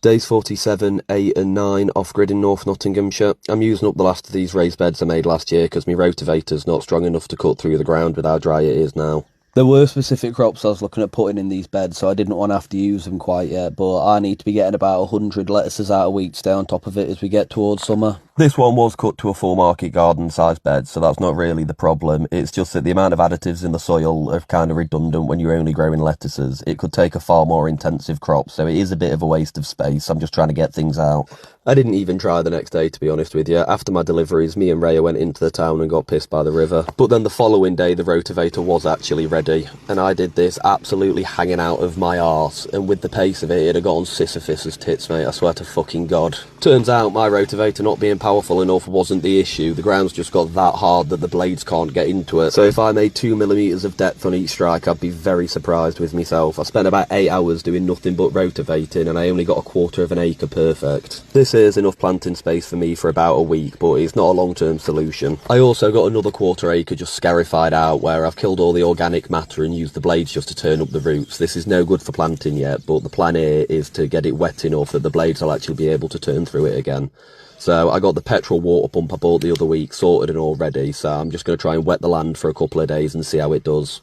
Days 47, 8 and 9 off-grid in North Nottinghamshire. I'm using up the last of these raised beds I made last year because my rotavator's not strong enough to cut through the ground with how dry it is now. There were specific crops I was looking at putting in these beds, so I didn't want to have to use them quite yet, but I need to be getting about 100 lettuces out a week to stay on top of it as we get towards summer. This one was cut to a full market garden size bed, so that's not really the problem. It's just that the amount of additives in the soil are kind of redundant when you're only growing lettuces. It could take a far more intensive crop, so it is a bit of a waste of space. I'm just trying to get things out. I didn't even try the next day, to be honest with you. After my deliveries, me and Rhea went into the town and got pissed by the river. But then the following day, the rotavator was actually ready, and I did this absolutely hanging out of my arse, and with the pace of it, it'd have got on Sisyphus's tits, mate, I swear to fucking God. Turns out my rotavator not being powerful enough wasn't the issue. The ground's just got that hard that the blades can't get into it. So if I made 2mm of depth on each strike, I'd be very surprised with myself. I spent about 8 hours doing nothing but rotavating, and I only got 1/4 of an acre perfect. This is enough planting space for me for about a week, but it's not a long-term solution. I also got another 1/4 acre just scarified out, where I've killed all the organic matter and used the blades just to turn up the roots. This is no good for planting yet, but the plan here is to get it wet enough that the blades will actually be able to turn through it again. So I got the petrol water pump I bought the other week sorted and all ready, so I'm just going to try and wet the land for a couple of days and see how it does.